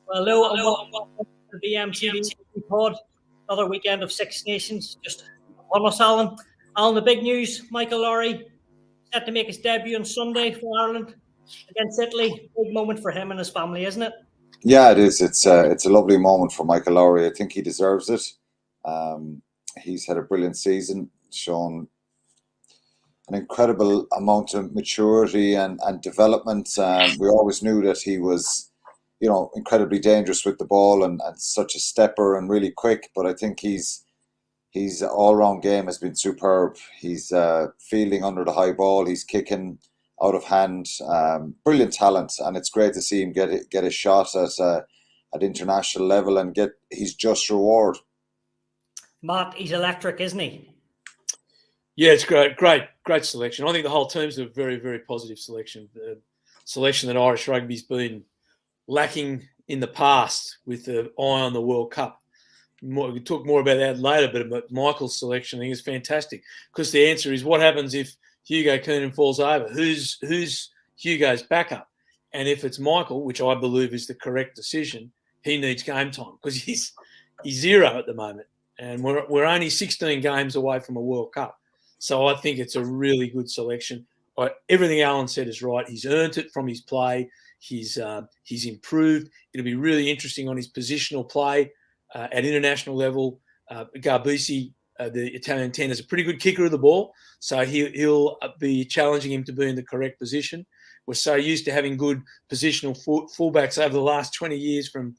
Hello and welcome to the VMTV pod. Another weekend of Six Nations just upon us, Alan. Alan, the big news: Michael Lowry set to make his debut on Sunday for Ireland against Italy. Big moment for him and his family, isn't it? Yeah, it is. It's a lovely moment for Michael Lowry. I think he deserves it. He's had a brilliant season, shown an incredible amount of maturity and development. We always knew that he was, incredibly dangerous with the ball and such a stepper and really quick. But I think his all-round game has been superb. He's fielding under the high ball. He's kicking out of hand. Brilliant talent, and it's great to see him get a shot at international level and get his just reward. Matt, he's electric, isn't he? Yeah, it's great selection. I think the whole team's a very, very positive selection. The selection that Irish rugby's been lacking in the past with the eye on the World Cup. We can talk more about that later, but Michael's selection I think is fantastic because the answer is what happens if Hugo Keenan falls over? Who's Hugo's backup? And if it's Michael, which I believe is the correct decision, he needs game time because he's zero at the moment, and we're only 16 games away from a World Cup. So I think it's a really good selection. Everything Alan said is right. He's earned it from his play. He's improved. It'll be really interesting on his positional play at international level. Garbisi, the Italian 10, is a pretty good kicker of the ball, so he'll be challenging him to be in the correct position. We're so used to having good positional fullbacks over the last 20 years, from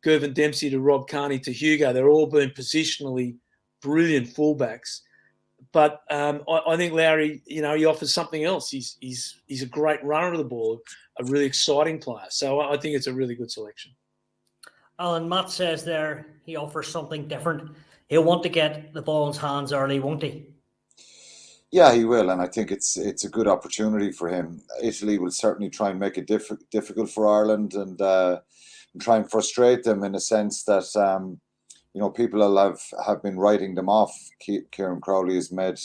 Gervin Dempsey to Rob Kearney to Hugo. They're all been positionally brilliant fullbacks. But I think Lowry, he offers something else. He's a great runner of the ball, a really exciting player. So I think it's a really good selection. Alan, Matt says there he offers something different. He'll want to get the ball in his hands early, won't he? Yeah, he will, and I think it's a good opportunity for him. Italy will certainly try and make it difficult for Ireland and try and frustrate them in a sense that people have been writing them off. Kieran Crowley has made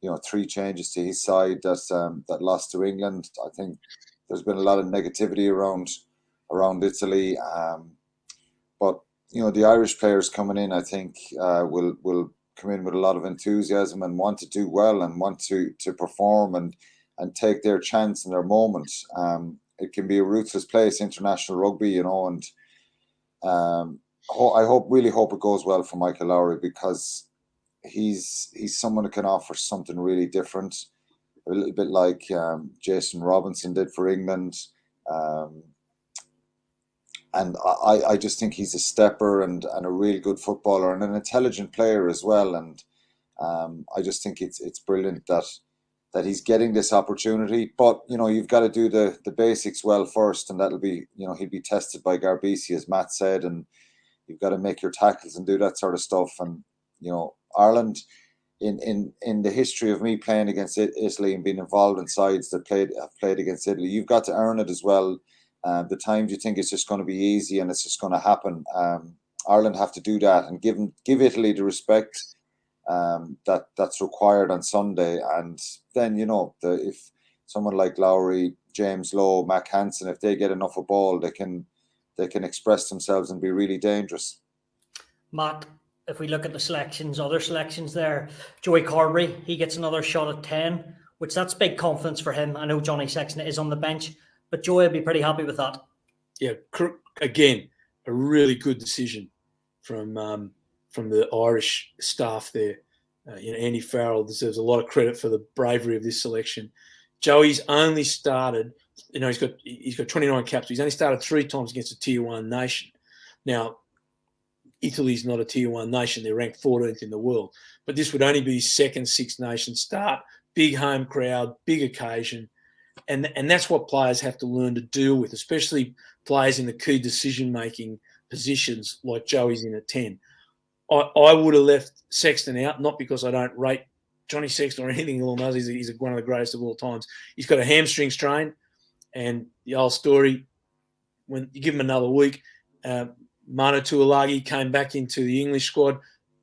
3 changes to his side that lost to England. I think there's been a lot of negativity around Italy, but the Irish players coming in, I think, will come in with a lot of enthusiasm and want to do well and want to perform and take their chance and their moment. It can be a ruthless place, international rugby, and I really hope it goes well for Michael Lowry because he's someone who can offer something really different, a little bit like Jason Robinson did for England. And I just think he's a stepper and a really good footballer and an intelligent player as well. And I just think it's brilliant that he's getting this opportunity. But, you've got to do the basics well first, and that'll be, he'll be tested by Garbisi, as Matt said, and you've got to make your tackles and do that sort of stuff. And, Ireland, in the history of me playing against Italy and being involved in sides that have played against Italy, you've got to earn it as well. The times you think it's just going to be easy and it's just going to happen, Ireland have to do that and give Italy the respect that's required on Sunday. And then if someone like Lowry, James Lowe, Mac Hansen, if they get enough of ball, they can express themselves and be really dangerous. Matt, if we look at the other selections there, Joey Carberry, he gets another shot at 10, which that's big confidence for him. I know Johnny Sexton is on the bench, but Joey will be pretty happy with that. Yeah, again, a really good decision from the Irish staff there. Andy Farrell deserves a lot of credit for the bravery of this selection. Joey's only started, he's got 29 caps. He's only started 3 times against a Tier 1 nation. Now, Italy's not a Tier 1 nation. They're ranked 14th in the world. But this would only be his second Six Nations start. Big home crowd, big occasion. And that's what players have to learn to deal with, especially players in the key decision-making positions like Joey's in at 10. I would have left Sexton out, not because I don't rate Johnny Sexton or anything along those. He's one of the greatest of all times. He's got a hamstring strain, and the old story, when you give him another week, Manu Tuilagi came back into the English squad.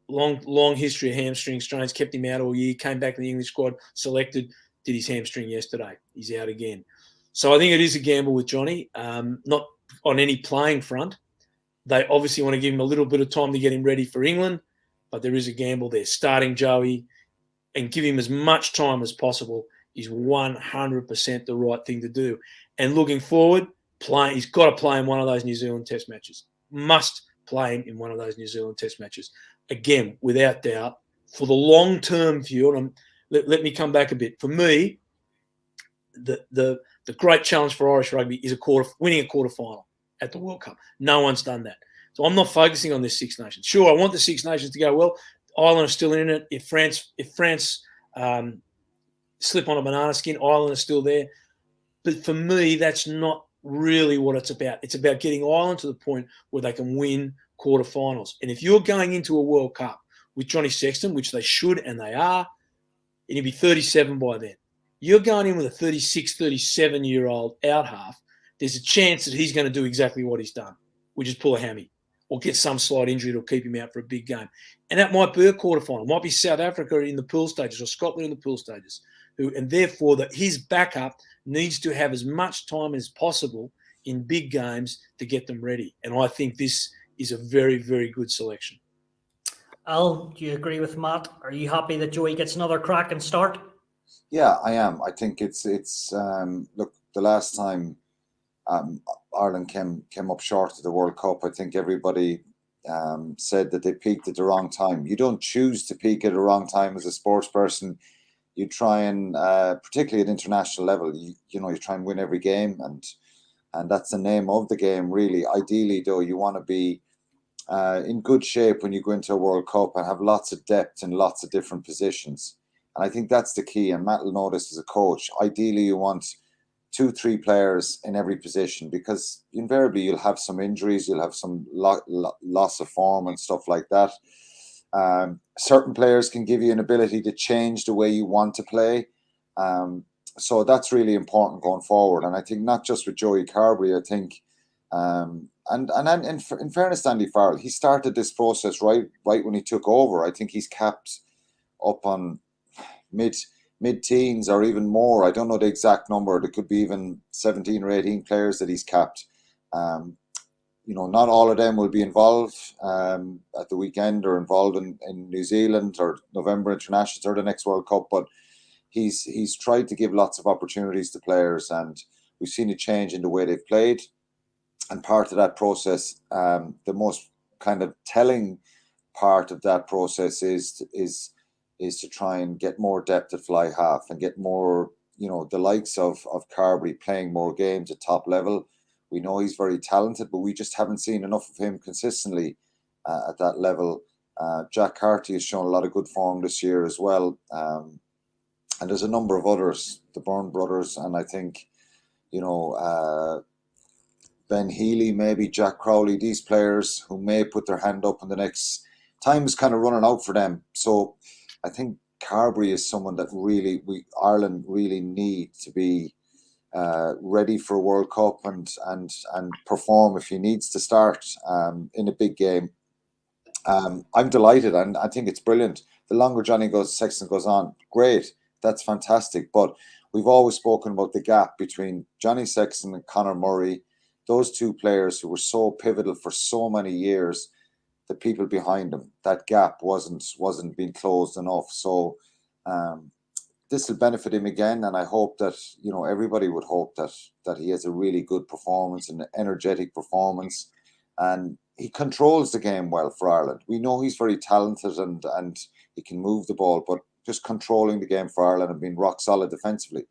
Long history of hamstring strains, kept him out all year, came back in the English squad, selected, did his hamstring yesterday. He's out again. So I think it is a gamble with Johnny. I on any playing front. They obviously want to give him a little bit of time to get him ready for England, but there is a gamble there. Starting Joey and give him as much time as possible is 100% the right thing to do. And looking forward, he's got to play in one of those New Zealand Test matches. Must play him in one of those New Zealand Test matches. Again, without doubt, for the long-term view, and let me come back a bit. For me, the great challenge for Irish rugby is winning a quarter-final at the World Cup. No one's done that. So I'm not focusing on this Six Nations. Sure, I want the Six Nations to go well. Ireland are still in it. If France slip on a banana skin, Ireland is still there. But for me, that's not really what it's about. It's about getting Ireland to the point where they can win quarterfinals. And if you're going into a World Cup with Johnny Sexton, which they should and they are, and he'll be 37 by then, you're going in with a 36, 37-year-old out half, there's a chance that he's going to do exactly what he's done, which is pull a hammy or get some slight injury that'll keep him out for a big game. And that might be a quarterfinal. It might be South Africa in the pool stages or Scotland in the pool stages. And therefore, his backup needs to have as much time as possible in big games to get them ready. And I think this is a very, very good selection. Al, do you agree with Matt? Are you happy that Joey gets another crack and start? Yeah, I am. I think it's look, the last time Ireland came up short of the World Cup, I think everybody said that they peaked at the wrong time. You don't choose to peak at the wrong time as a sports person. You try and, particularly at international level, you try and win every game, and that's the name of the game, really. Ideally, though, you want to be in good shape when you go into a World Cup and have lots of depth in lots of different positions. And I think that's the key, and Matt will know this as a coach. Ideally, you want 2-3 players in every position, because invariably you'll have some injuries, you'll have some loss of form and stuff like that. Certain players can give you an ability to change the way you want to play. So that's really important going forward. And I think not just with Joey Carbery, I think, and in fairness to Andy Farrell, he started this process right when he took over. I think he's capped up on mid-teens or even more. I don't know the exact number. There could be even 17 or 18 players that he's capped. Not all of them will be involved at the weekend or involved in New Zealand or November Internationals or the next World Cup, but he's tried to give lots of opportunities to players, and we've seen a change in the way they've played. And part of that process, the most kind of telling part of that process is to try and get more depth at fly half and get more, the likes of Carbery playing more games at top level. We know he's very talented, but we just haven't seen enough of him consistently at that level. Jack Carty has shown a lot of good form this year as well. And there's a number of others, the Byrne brothers, and I think, Ben Healy, maybe Jack Crowley, these players who may put their hand up in the next time is kind of running out for them. So I think Carbery is someone that Ireland really need to be ready for a World Cup and perform if he needs to start in a big game. I'm delighted, and I think it's brilliant. The longer Sexton goes on, great, that's fantastic. But we've always spoken about the gap between Johnny Sexton and Conor Murray, those two players who were so pivotal for so many years. The people behind them, that gap wasn't being closed enough. So this will benefit him again, and I hope that everybody would hope that he has a really good performance, an energetic performance, and he controls the game well for Ireland. We know he's very talented and he can move the ball, but just controlling the game for Ireland and being rock solid defensively.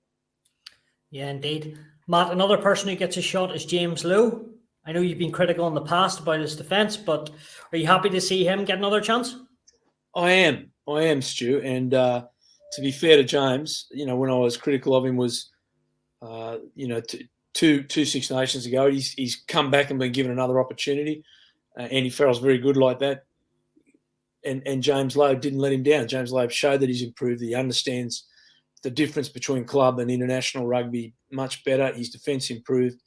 Yeah, indeed. Matt, another person who gets a shot is James Lowe. I know you've been critical in the past about his defence, but are you happy to see him get another chance? I am, Stu. And to be fair to James, when I was critical of him was, two Six Nations ago, he's come back and been given another opportunity. Andy Farrell's very good like that. And James Lowe didn't let him down. James Lowe showed that he's improved. He understands the difference between club and international rugby much better. His defence improved.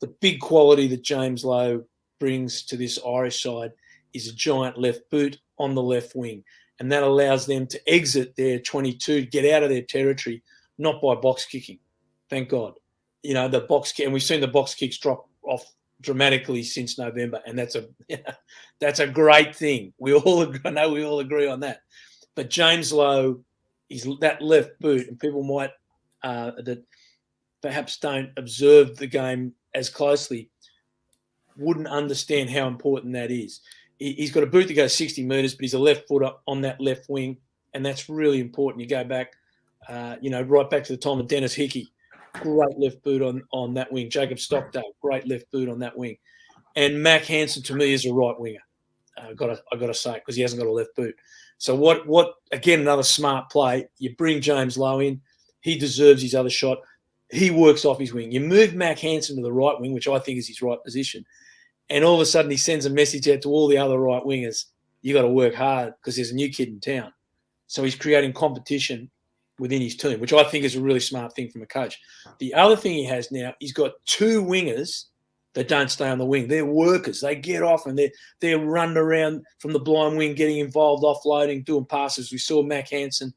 The big quality that James Lowe brings to this Irish side is a giant left boot on the left wing. And that allows them to exit their 22, get out of their territory, not by box kicking. Thank God. The box kick, and we've seen the box kicks drop off dramatically since November, and that's a great thing. I know we all agree on that. But James Lowe is that left boot, and people might that perhaps don't observe the game as closely wouldn't understand how important that is. He's got a boot that goes 60 metres, but he's a left footer on that left wing, and that's really important. You go back, right back to the time of Dennis Hickey, great left boot on that wing. Jacob Stockdale, great left boot on that wing. And Mac Hansen, to me, is a right winger. I got to say it, because he hasn't got a left boot. So what? Again, another smart play. You bring James Lowe in. He deserves his other shot. He works off his wing. You move Mac Hansen to the right wing, which I think is his right position. And all of a sudden he sends a message out to all the other right wingers. You got to work hard because there's a new kid in town. So he's creating competition within his team, which I think is a really smart thing from a coach. The other thing he has now, he's got two wingers that don't stay on the wing. They're workers. They get off and they're running around from the blind wing, getting involved, offloading, doing passes. We saw Mac Hansen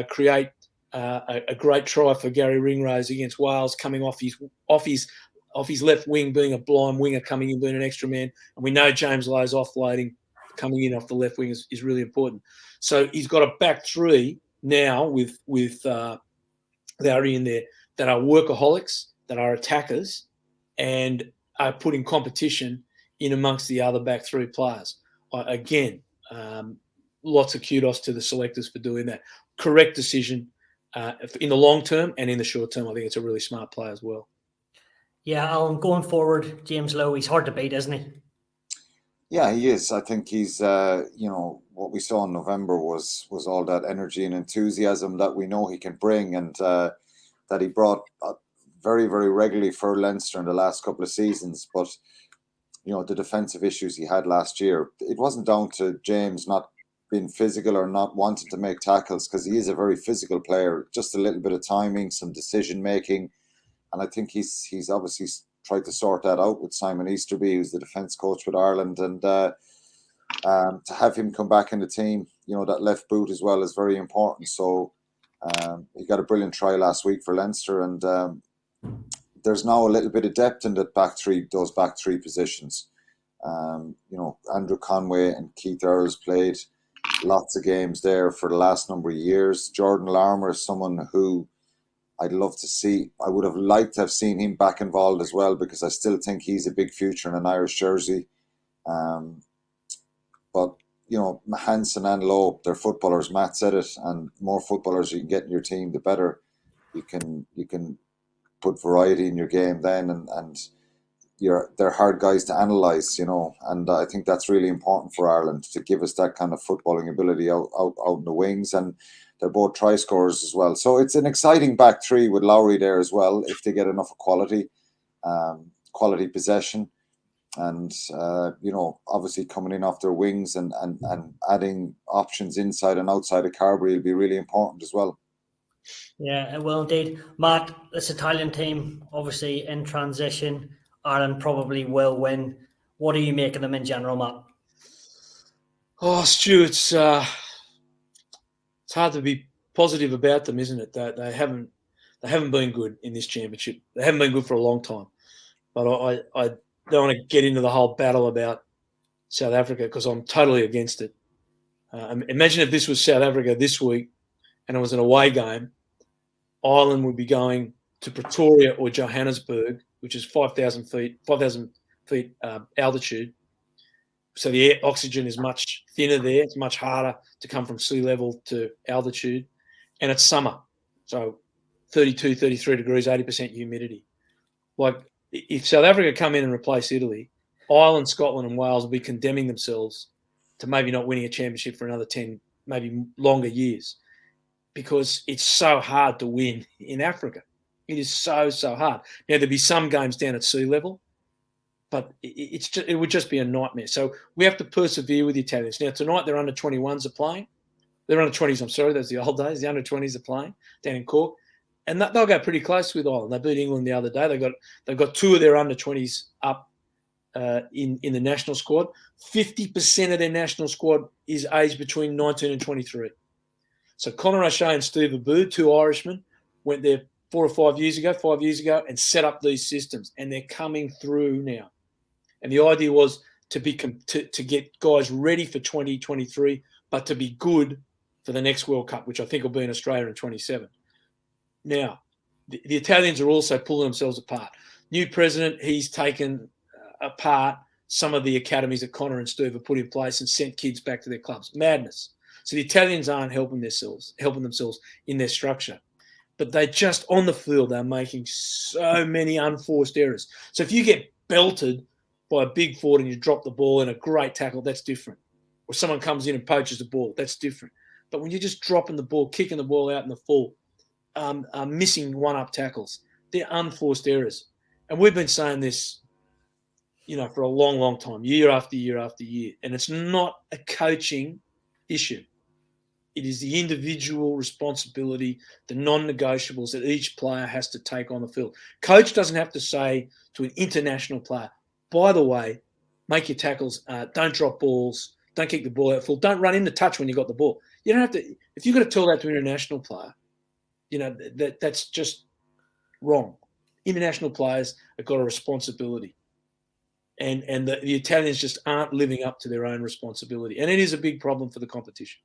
create a great try for Gary Ringrose against Wales, coming off his left wing, being a blind winger, coming in, being an extra man. And we know James Lowe's offloading, coming in off the left wing is really important. So he's got a back three now with Larry in there that are workaholics, that are attackers, and are putting competition in amongst the other back three players. Again, lots of kudos to the selectors for doing that. Correct decision in the long term, and in the short term, I think it's a really smart play as well. Yeah, Alan, going forward, James Lowe, he's hard to beat, isn't he? Yeah, he is. I think he's, what we saw in November was all that energy and enthusiasm that we know he can bring, and that he brought very, very regularly for Leinster in the last couple of seasons. But, the defensive issues he had last year, it wasn't down to James not being physical or not wanting to make tackles, because he is a very physical player. Just a little bit of timing, some decision making. And I think he's obviously tried to sort that out with Simon Easterby, who's the defence coach with Ireland. And to have him come back in the team, that left boot as well is very important. So he got a brilliant try last week for Leinster. And there's now a little bit of depth in that those back three positions. Andrew Conway and Keith Earls played lots of games there for the last number of years. Jordan Larmour is someone who I'd love to see. I would have liked to have seen him back involved as well, because I still think he's a big future in an Irish jersey. But, Hansen and Lowe, they're footballers. Matt said it, and more footballers you can get in your team, the better. You can put variety in your game then, and they're hard guys to analyse, and I think that's really important for Ireland, to give us that kind of footballing ability out in the wings, and they're both try scorers as well. So it's an exciting back three with Lowry there as well, if they get enough of quality possession, and obviously coming in off their wings and adding options inside and outside of Carberry will be really important as well. Yeah, it will indeed. Matt, this Italian team, obviously in transition. Ireland probably will win. What do you make of them in general, Matt? Oh, Stu, it's hard to be positive about them, isn't it? They haven't been good in this championship. They haven't been good for a long time. But I don't want to get into the whole battle about South Africa, because I'm totally against it. Imagine if this was South Africa this week and it was an away game. Ireland would be going to Pretoria or Johannesburg, which is 5,000 feet altitude. So the air oxygen is much thinner there. It's much harder to come from sea level to altitude. And it's summer. So 32, 33 degrees, 80% humidity. Like, if South Africa come in and replace Italy, Ireland, Scotland and Wales will be condemning themselves to maybe not winning a championship for another 10, maybe longer years, because it's so hard to win in Africa. It is so hard. Now, there'll be some games down at sea level, but it would just be a nightmare. So we have to persevere with the Italians. Now, tonight, their under-21s are playing. Their under-20s, I'm sorry, those are the old days. The under-20s are playing down in Cork. And they'll go pretty close with Ireland. They beat England the other day. They've got two of their under-20s up in the national squad. 50% of their national squad is aged between 19 and 23. So Conor O'Shea and Steve Abboud, two Irishmen, went there 4 or 5 years ago, and set up these systems, and they're coming through now. And the idea was to get guys ready for 2023, but to be good for the next World Cup, which I think will be in Australia in 27. Now, the Italians are also pulling themselves apart. New president, he's taken apart some of the academies that Connor and Steve have put in place and sent kids back to their clubs. Madness. So the Italians aren't helping themselves in their structure. But they just, on the field, they're making so many unforced errors. So if you get belted by a big forward and you drop the ball in a great tackle, that's different. Or someone comes in and poaches the ball, that's different. But when you're just dropping the ball, kicking the ball out in the full, missing one-up tackles, they're unforced errors. And we've been saying this, for a long, long time, year after year after year. And it's not a coaching issue. It is the individual responsibility, the non-negotiables that each player has to take on the field. Coach doesn't have to say to an international player, by the way, make your tackles, don't drop balls, don't kick the ball out full, don't run into touch when you got the ball. You don't have to. If you've got to tell that to an international player, that's just wrong. International players have got a responsibility. And the Italians just aren't living up to their own responsibility. And it is a big problem for the competition.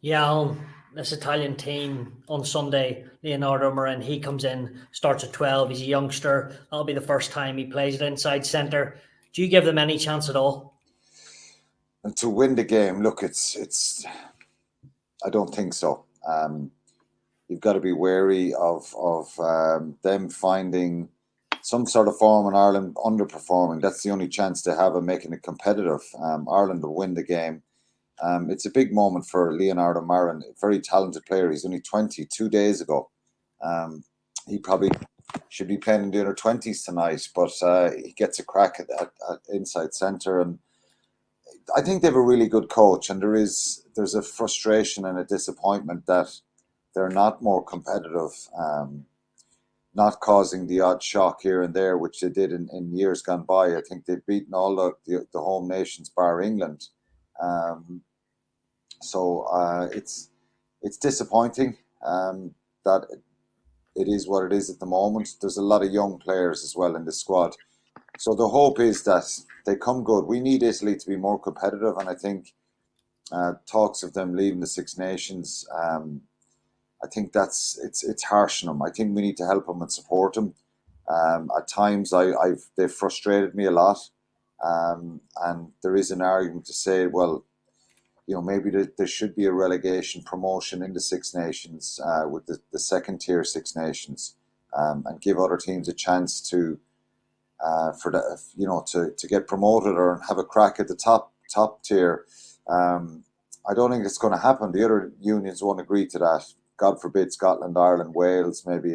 Yeah, this Italian team on Sunday, Leonardo Marin, he comes in, starts at 12. He's a youngster. That'll be the first time he plays at inside centre. Do you give them any chance at all? And to win the game, look, it's. I don't think so. You've got to be wary of them finding some sort of form in Ireland underperforming. That's the only chance they have of making it competitive. Ireland will win the game. It's a big moment for Leonardo Marin, a very talented player. He's only 20, 2 days ago. He probably should be playing in the under-20s tonight, but he gets a crack at inside centre. And I think they have a really good coach, and there's a frustration and a disappointment that they're not more competitive, not causing the odd shock here and there, which they did in years gone by. I think they've beaten all the home nations bar England. So it's disappointing that it is what it is at the moment. There's a lot of young players as well in the squad. So the hope is that they come good. We need Italy to be more competitive, and I think talks of them leaving the Six Nations, I think it's harsh on them. I think we need to help them and support them. At times, they've frustrated me a lot, and there is an argument to say, well, maybe there should be a relegation promotion in the Six Nations with the second tier Six Nations, and give other teams a chance to get promoted or have a crack at the top tier. I don't think it's going to happen. The other unions won't agree to that. God forbid Scotland, Ireland, Wales maybe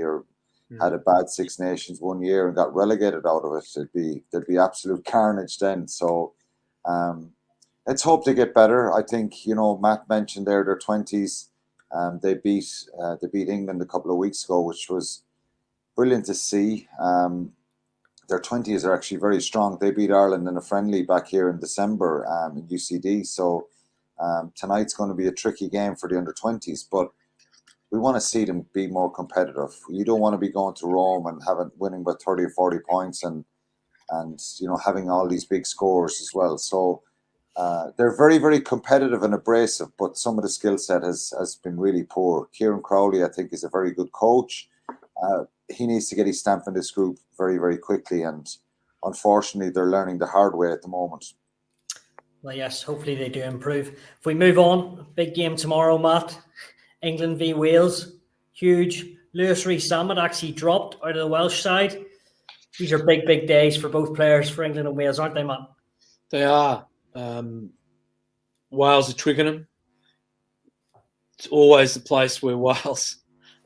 had a bad Six Nations 1 year and got relegated out of it. There'd be absolute carnage then. So let's hope they get better. I think Matt mentioned their 20s. They beat England a couple of weeks ago, which was brilliant to see. Their 20s are actually very strong. They beat Ireland in a friendly back here in December in UCD. So tonight's going to be a tricky game for the under-20s, but we want to see them be more competitive. You don't want to be going to Rome and winning by 30 or 40 points and having all these big scores as well. So they're very, very competitive and abrasive, but some of the skill set has been really poor. Kieran Crowley, I think, is a very good coach. He needs to get his stamp in this group very, very quickly, and unfortunately, they're learning the hard way at the moment. Well, yes, hopefully they do improve. If we move on, big game tomorrow, Matt. England v Wales, huge. Lewis Rees-Zammit actually dropped out of the Welsh side. These are big, big days for both players for England and Wales, aren't they, Matt? They are. Wales are Twickenham. It's always the place where Wales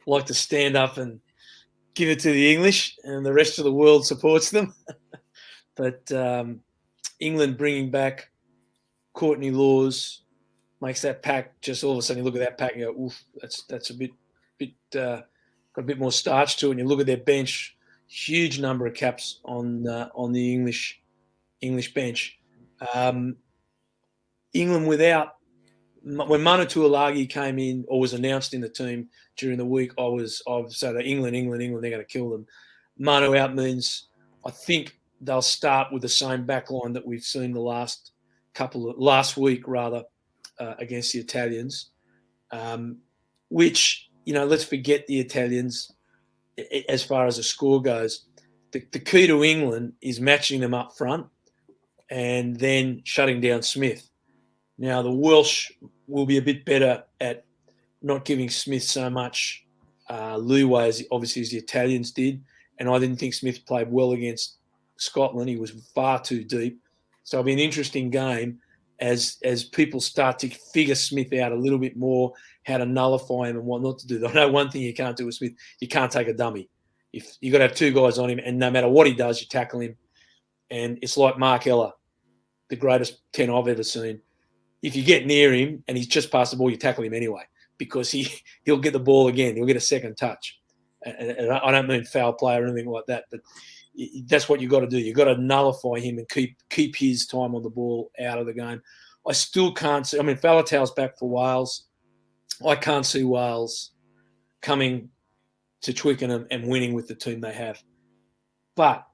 like to stand up and give it to the English, and the rest of the world supports them. But England bringing back Courtney Laws makes that pack just all of a sudden you look at that pack and go, oof, that's a bit got a bit more starch to it. And you look at their bench, huge number of caps on the English bench. England without when Manu Tuilagi came in or was announced in the team during the week, I said England, they're going to kill them. Manu out means I think they'll start with the same back line that we've seen the last week against the Italians, which, let's forget the Italians as far as the score goes. The key to England is matching them up front and then shutting down Smith. Now, the Welsh will be a bit better at not giving Smith so much leeway as the Italians did. And I didn't think Smith played well against Scotland. He was far too deep. So it'll be an interesting game as people start to figure Smith out a little bit more, how to nullify him and what not to do. I know one thing you can't do with Smith, you can't take a dummy. If you've got to have two guys on him, and no matter what he does, you tackle him. And it's like Mark Ella, the greatest 10 I've ever seen. If you get near him and he's just passed the ball, you tackle him anyway because he'll get the ball again. He'll get a second touch. And I don't mean foul play or anything like that, but that's what you've got to do. You've got to nullify him and keep his time on the ball out of the game. I still can't see – Faletau's back for Wales. I can't see Wales coming to Twickenham and winning with the team they have. But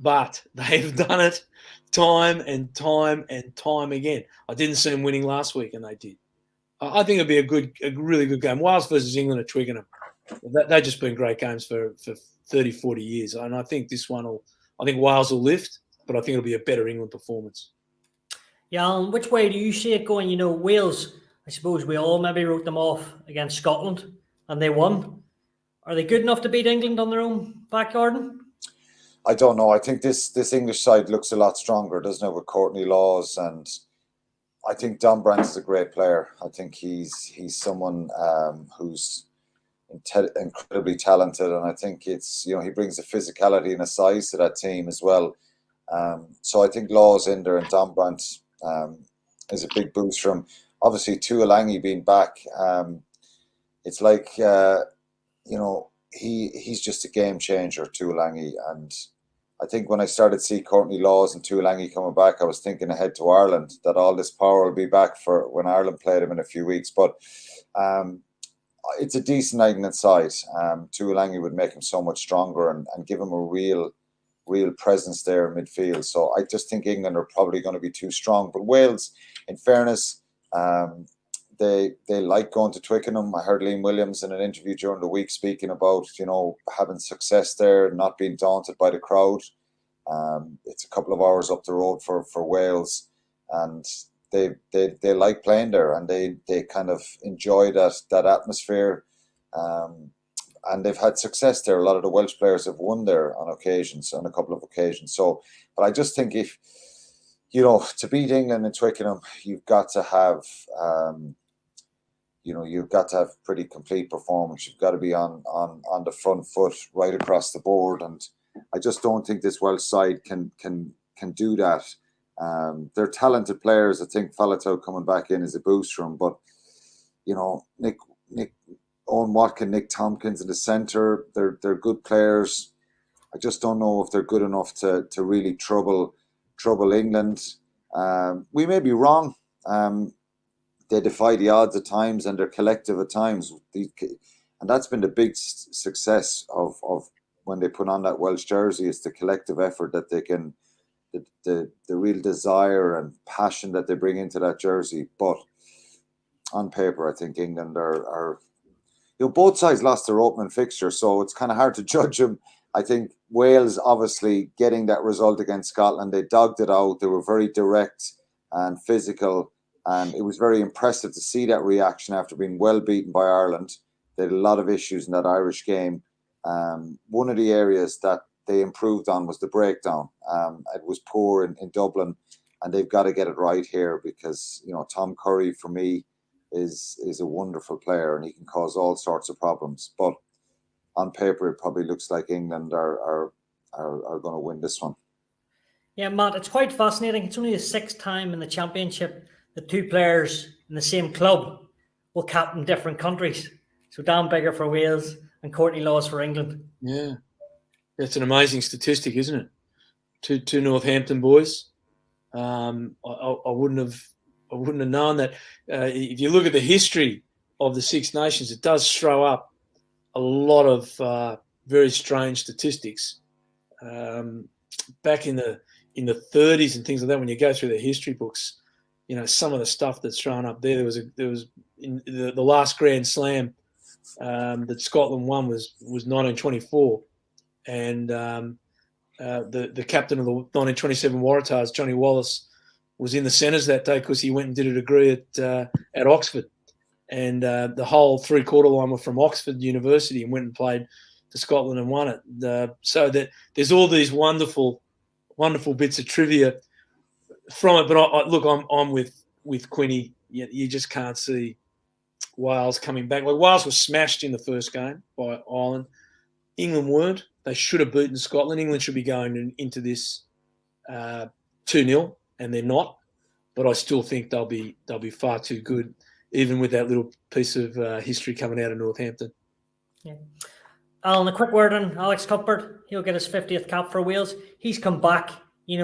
they've done it time and time and time again. I didn't see them winning last week, and they did. I think it'll be a really good game. Wales versus England at Twickenham. They've just been great games for 30, 40 years. And I think I think Wales will lift, but I think it'll be a better England performance. Yeah, Alan, which way do you see it going? Wales, I suppose we all maybe wrote them off against Scotland, and they won. Are they good enough to beat England on their own backyard? I don't know. I think this English side looks a lot stronger, doesn't it, with Courtney Laws, and I think Don Brandt is a great player. I think he's someone who's incredibly talented, and I think it's he brings a physicality and a size to that team as well. So I think Laws in there and Don Brandt is a big boost for him. Obviously, Tuilagi being back, it's like he's just a game changer, Tuilagi, and I think when I started to see Courtney Laws and Tuilagi coming back, I was thinking ahead to Ireland that all this power will be back for when Ireland played him in a few weeks. But it's a decent England side. Tuilagi would make him so much stronger and give him a real presence there in midfield. So I just think England are probably going to be too strong. But Wales, in fairness, they like going to Twickenham. I heard Liam Williams in an interview during the week speaking about having success there, not being daunted by the crowd. It's a couple of hours up the road for Wales, and they like playing there, and they kind of enjoy that atmosphere, and they've had success there. A lot of the Welsh players have won there on a couple of occasions. So, but I just think if to beat England in Twickenham, you've got to have you've got to have pretty complete performance. You've got to be on the front foot right across the board, and I just don't think this Welsh side can do that. They're talented players. I think Faletau coming back in is a boost for them, but Nick Owen Watkin, Nick Tompkins in the centre, they're good players. I just don't know if they're good enough to really trouble England. We may be wrong. They defy the odds at times, and they're collective at times. And that's been the big success of when they put on that Welsh jersey, is the collective effort that they can, the real desire and passion that they bring into that jersey. But on paper, I think England are both sides lost their opening fixture, so it's kind of hard to judge them. I think Wales, obviously, getting that result against Scotland, they dogged it out. They were very direct and physical, and it was very impressive to see that reaction after being well beaten by Ireland. They had a lot of issues in that Irish game. One of the areas that they improved on was the breakdown. It was poor in Dublin, and they've got to get it right here because Tom Curry, for me, is a wonderful player, and he can cause all sorts of problems. But on paper, it probably looks like England are going to win this one. Yeah, Matt, it's quite fascinating. It's only the sixth time in the championship that two players in the same club will captain different countries. So Dan Biggar for Wales and Courtney Laws for England. Yeah, that's an amazing statistic, isn't it? Two Northampton boys. I wouldn't have wouldn't have known that. If you look at the history of the Six Nations, it does throw up a lot of very strange statistics. Back in the 30s and things like that, when you go through the history books, some of the stuff that's thrown up there. There was in the last Grand Slam that Scotland won was 1924, and the captain of the 1927 Waratahs, Johnny Wallace, was in the centres that day because he went and did a degree at Oxford, and the whole three-quarter line were from Oxford University and went and played for Scotland and won it. So that there's all these wonderful bits of trivia from it. But look, I'm with Quinny. You just can't see Wales coming back. Like, Wales was smashed in the first game by Ireland. England weren't. They should have beaten Scotland. England should be going into this 2-0, and they're not. But I still think they'll be far too good, even with that little piece of history coming out of Northampton. Yeah. Alan, a quick word on Alex Cuthbert. He'll get his 50th cap for Wales. He's come back,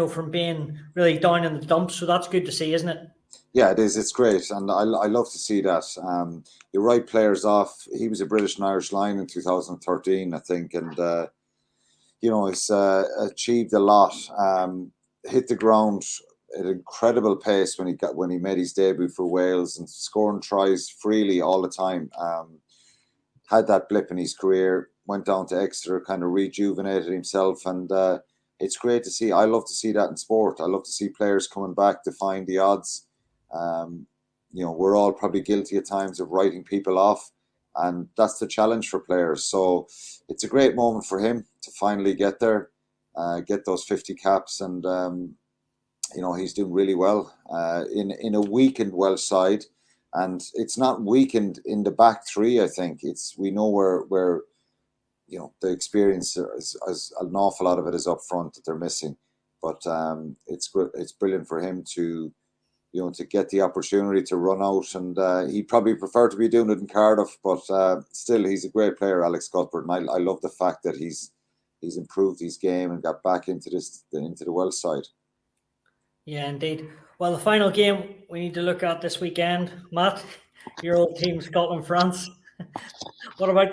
from being really down in the dumps, so that's good to see, isn't it? Yeah, it is. It's great, and I love to see that. You write players off. He was a British and Irish line in 2013, I think, and he's achieved a lot. Hit the ground at incredible pace when he made his debut for Wales, and scoring tries freely all the time. Had that blip in his career, went down to Exeter, kind of rejuvenated himself, and it's great to see. I love to see that in sport. I love to see players coming back, defying the odds. We're all probably guilty at times of writing people off, and that's the challenge for players. So it's a great moment for him to finally get there, get those 50 caps, and he's doing really well in a weakened Welsh side, and it's not weakened in the back three. I think we know where the experience is an awful lot of it is up front that they're missing, but it's brilliant for him to get the opportunity to run out, and he'd probably prefer to be doing it in Cardiff, but still, he's a great player, Alex Cuthbert, and I love the fact that he's improved his game and got back into the Welsh side. Yeah, indeed. Well, the final game we need to look at this weekend, Matt, your old team, Scotland, France. What about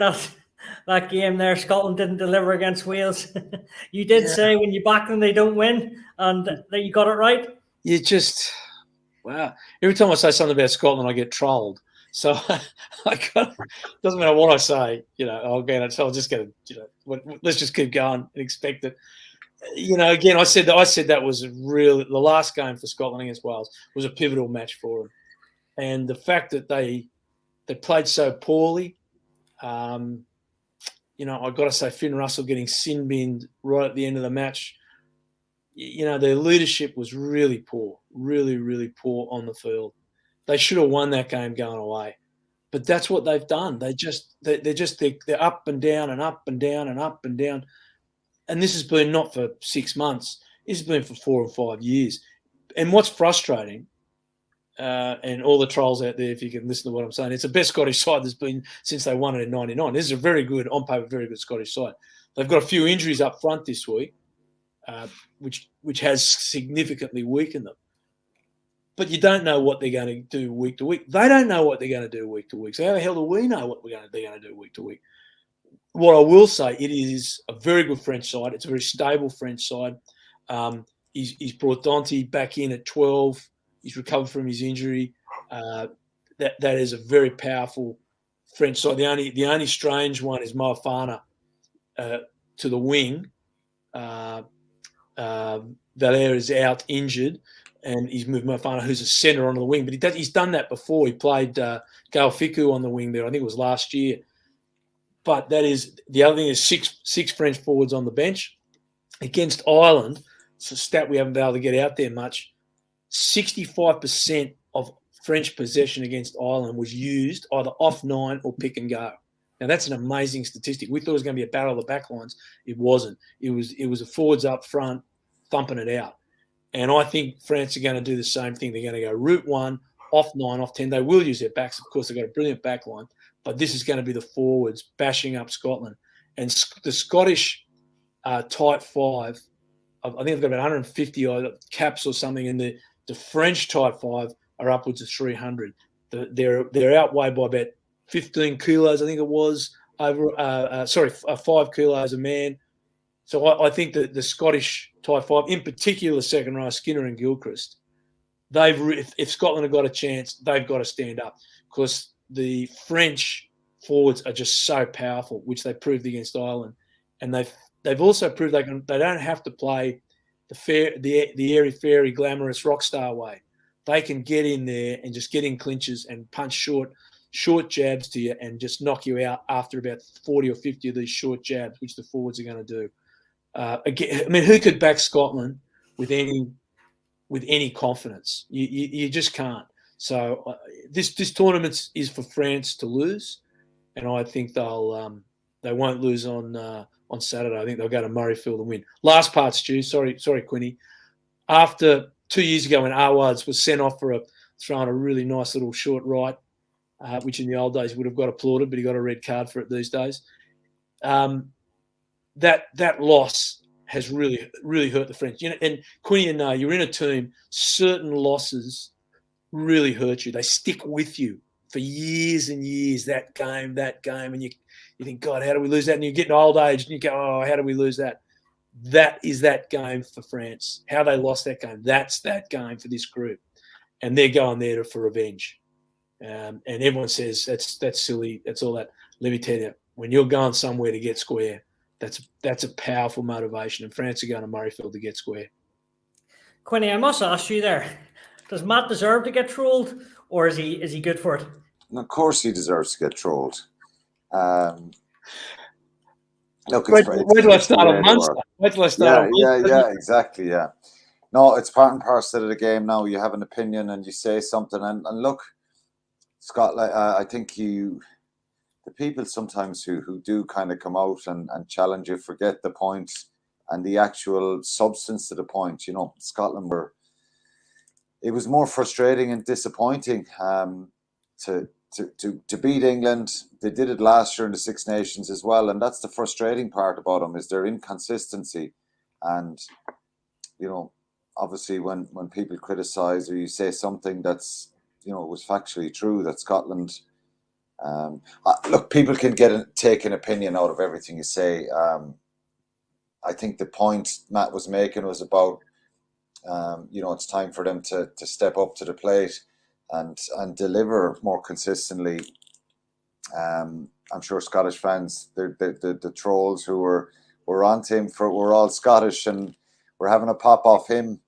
that game there? Scotland didn't deliver against Wales. You did say when you back them, they don't win, and that you got it right. Wow. Every time I say something about Scotland, I get trolled. So doesn't matter what I say, I'll just get let's just keep going and expect it. Again, I said that was the last game for Scotland against Wales was a pivotal match for them. And the fact that they played so poorly, I've got to say Finn Russell getting sin-binned right at the end of the match, their leadership was really poor, really, really poor on the field. They should have won that game going away, but that's what they've done. They're up and down and up and down and up and down, and this has been not for 6 months. This has been for 4 or 5 years. And what's frustrating, and all the trolls out there, if you can listen to what I'm saying, it's the best Scottish side there's been since they won it in '99. This is a very good, on paper, very good Scottish side. They've got a few injuries up front this week, which has significantly weakened them. But you don't know what they're going to do week to week. They don't know what they're going to do week to week. So how the hell do we know what they're going to do week to week? What I will say, it is a very good French side. It's a very stable French side. He's brought Dante back in at 12. He's recovered from his injury. That is a very powerful French side. The only strange one is Moefana to the wing. Valère is out injured, and he's moved Moefana, who's a centre, onto the wing. But he's done that before. He played Gael Fickou on the wing there. I think it was last year. But that is the other thing is six French forwards on the bench against Ireland. It's a stat we haven't been able to get out there much. 65% of French possession against Ireland was used either off 9 or pick and go. Now that's an amazing statistic. We thought it was going to be a battle of the backlines. It wasn't. It was a forwards up front thumping it out. And I think France are going to do the same thing. They're going to go route 1, off 9, off 10. They will use their backs. Of course, they've got a brilliant back line. But this is going to be the forwards bashing up Scotland. And the Scottish tight five, I think they've got about 150 caps or something, and the French tight five are upwards of 300. They're outweighed by about 15 kilos, I think it was, 5 kilos a man. So I think that the Scottish Type 5, in particular, second row, Skinner and Gilchrist, if Scotland have got a chance, they've got to stand up, because the French forwards are just so powerful, which they proved against Ireland, and they've also proved they don't have to play the airy fairy glamorous rock star way. They can get in there and just get in clinches and punch short jabs to you and just knock you out after about 40 or 50 of these short jabs, which the forwards are going to do. Again, I mean, who could back Scotland with any confidence? You just can't. So this tournament is for France to lose, and I think they won't lose on Saturday. I think they'll go to Murrayfield and win. Last part, Stu. Sorry, Quinny. After 2 years ago, when Awards was sent off for throwing a really nice little short right, which in the old days would have got applauded, but he got a red card for it these days. That loss has really hurt the French. And Quinny, you're in a team. Certain losses really hurt you. They stick with you for years and years. That game, and you think, God, how do we lose that? And you get in old age, and you go, oh, how do we lose that? That is that game for France. How they lost that game. That's that game for this group, and they're going there for revenge. And everyone says that's silly. That's all that. Let me tell you, when you're going somewhere to get square, that's a powerful motivation, and France are going to Murrayfield to get square. Quinny, I must ask you there: does Matt deserve to get trolled, or is he good for it? And of course, he deserves to get trolled. Look, wait till I start on Munster. Wait till I start on Munster. Yeah, exactly. Yeah, no, it's part and parcel of the game. Now you have an opinion and you say something, and look, Scott, I think the people sometimes who do kind of come out and challenge you forget the point and the actual substance of the point. You know, Scotland it was more frustrating and disappointing to beat England. They did it last year in the Six Nations as well, and that's the frustrating part about them, is their inconsistency. And you know, obviously when people criticize or you say something that's, you know, was factually true, that Scotland look, people can take an opinion out of everything you say. I think the point Matt was making was about you know, it's time for them to step up to the plate and deliver more consistently. I'm sure Scottish fans, the trolls who were onto him we're all Scottish and we're having a pop off him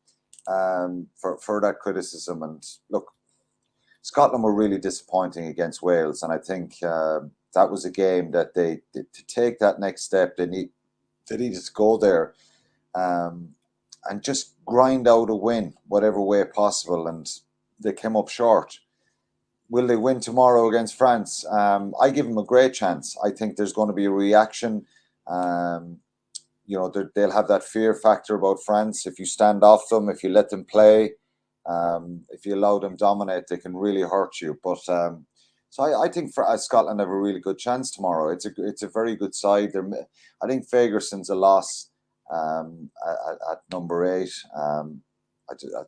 for that criticism. And look, Scotland were really disappointing against Wales, and I think that was a game that to take that next step, they needed to go there and just grind out a win whatever way possible, and they came up short. Will they win tomorrow against France? I give them a great chance. I think there's going to be a reaction. You know, they'll have that fear factor about France. If you stand off them, if you let them play, if you allow them dominate, they can really hurt you. But so I think Scotland have a really good chance tomorrow. It's a very good side. I think Fagerson's a loss at number 8. I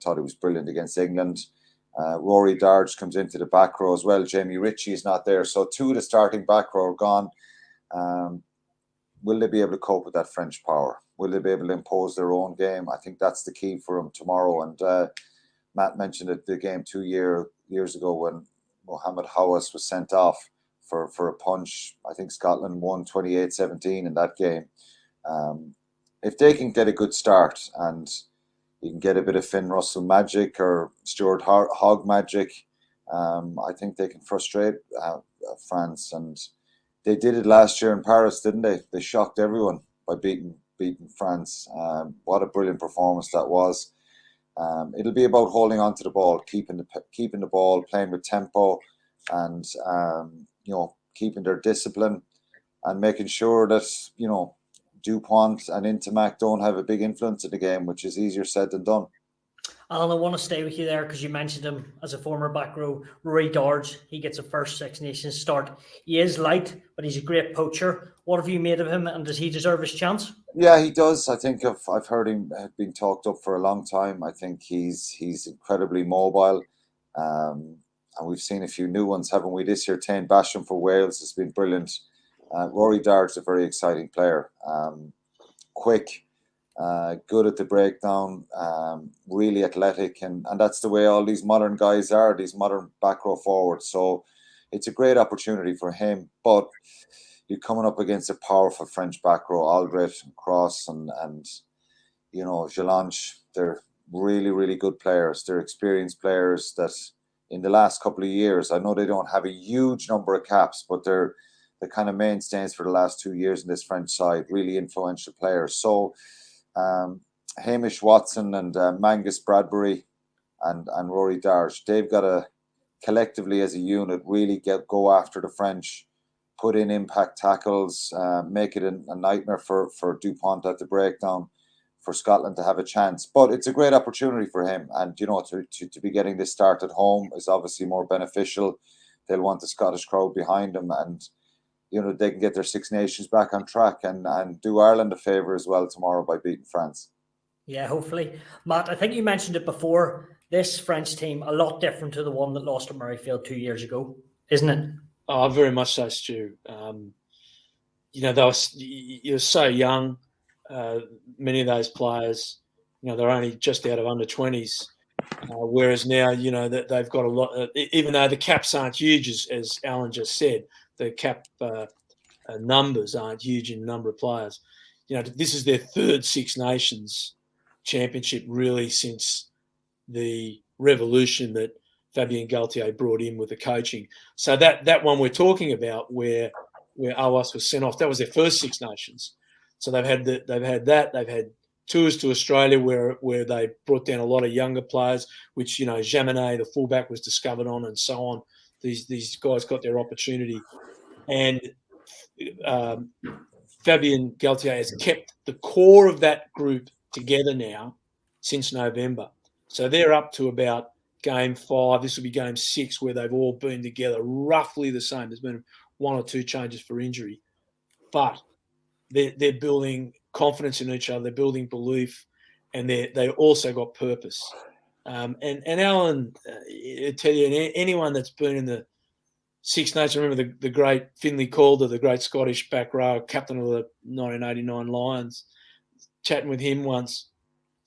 thought he was brilliant against England. Rory Darge comes into the back row as well. Jamie Ritchie is not there. So 2 of the starting back row are gone. Will they be able to cope with that French power? Will they be able to impose their own game? I think that's the key for them tomorrow. And Matt mentioned it, the game 2 years ago when Mohamed Hawass was sent off for a punch. I think Scotland won 28-17 in that game. If they can get a good start and you can get a bit of Finn Russell magic or Stuart Hogg magic, I think they can frustrate France. And they did it last year in Paris, didn't they? They shocked everyone by beating France. What a brilliant performance that was. It'll be about holding on to the ball, keeping the ball, playing with tempo, and you know, keeping their discipline and making sure that, you know, Dupont and Intimac don't have a big influence in the game, which is easier said than done. Alan, I want to stay with you there because you mentioned him as a former back row. Rory Darge, he gets a first Six Nations start. He is light, but he's a great poacher. What have you made of him, and does he deserve his chance? Yeah, he does. I think I've heard him being talked up for a long time. I think he's incredibly mobile. And we've seen a few new ones, haven't we, this year? Tane Basham for Wales has been brilliant. Rory Dart's a very exciting player. Quick, good at the breakdown, really athletic. And that's the way all these modern guys are, these modern back row forwards. So it's a great opportunity for him. But you're coming up against a powerful French back row, Aldred, Cross, and Jelange. They're really, really good players. They're experienced players that in the last couple of years, I know they don't have a huge number of caps, but they're the kind of mainstays for the last 2 years in this French side, really influential players. So Hamish Watson and Mangus Bradbury and Rory Darge, they've got to collectively as a unit really go after the French, put in impact tackles, make it a nightmare for Dupont at the breakdown, for Scotland to have a chance. But it's a great opportunity for him. And, to be getting this start at home is obviously more beneficial. They'll want the Scottish crowd behind them, and, they can get their Six Nations back on track and do Ireland a favour as well tomorrow by beating France. Yeah, hopefully. Matt, I think you mentioned it before. This French team, a lot different to the one that lost at Murrayfield 2 years ago, isn't it? Oh, very much so, Stu. You're so young. Many of those players, they're only just out of under 20s, whereas now, that they've got a lot. Even though the caps aren't huge, as Alan just said, the cap numbers aren't huge in number of players. This is their third Six Nations championship really since the revolution that Fabien Galtier brought in with the coaching. So that one we're talking about, where Awas was sent off, that was their first Six Nations. So they've had that. They've had tours to Australia where they brought down a lot of younger players, which Jaminet, the fullback, was discovered on, and so on. These guys got their opportunity, and Fabien Galtier has kept the core of that group together now since November. So they're up to about game 5. This will be game 6, where they've all been together roughly the same. There's been 1 or 2 changes for injury, but they're building confidence in each other. They're building belief, and they also got purpose. And Alan, I tell you, anyone that's been in the Six Nations, remember the great Finlay Calder, the great Scottish back row, captain of the 1989 Lions, chatting with him once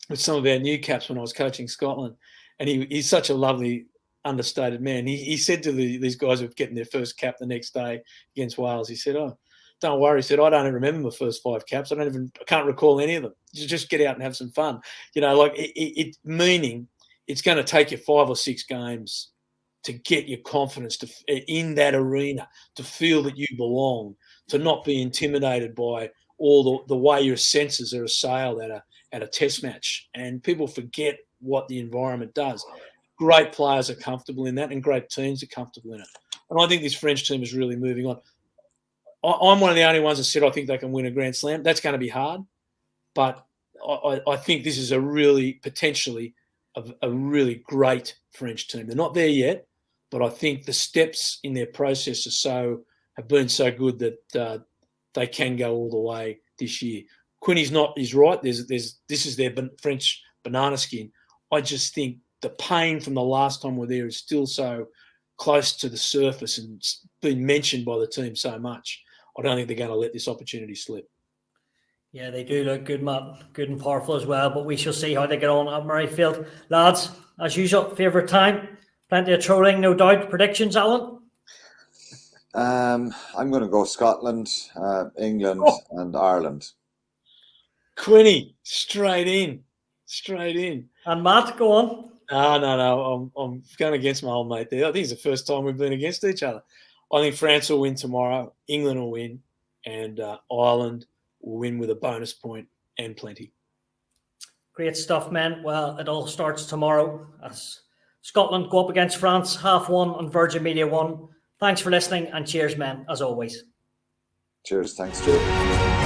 with some of our new caps when I was coaching Scotland. And he's such a lovely, understated man. He said to these guys who were getting their first cap the next day against Wales, he said, "Oh, don't worry." He said, "I don't even remember my first 5 caps. I can't recall any of them. You just get out and have some fun." Meaning it's going to take you 5 or 6 games to get your confidence in that arena, to feel that you belong, to not be intimidated by all the way your senses are assailed at a test match. And people forget what the environment does. Great players are comfortable in that, and great teams are comfortable in it. And I think this French team is really moving on. I'm one of the only ones that said I think they can win a Grand Slam. That's going to be hard, but I think this is potentially a really great French team. They're not there yet, but I think the steps in their process have been so good that they can go all the way this year. Quinny's right. This is their French banana skin. I just think the pain from the last time we're there is still so close to the surface and been mentioned by the team so much. I don't think they're going to let this opportunity slip. Yeah, they do look good, Matt. Good and powerful as well, but we shall see how they get on at Murrayfield. Lads, as usual, favourite time. Plenty of trolling, no doubt. Predictions, Alan? I'm going to go Scotland, England, and Ireland. Quinny, straight in. And Matt, go on. No. I'm going against my old mate there. I think it's the first time we've been against each other. I think France will win tomorrow. England will win. And Ireland will win with a bonus point and plenty. Great stuff, men. Well, it all starts tomorrow as Scotland go up against France, 1:30 on Virgin Media 1. Thanks for listening, and cheers, men, as always. Cheers. Thanks, Joe.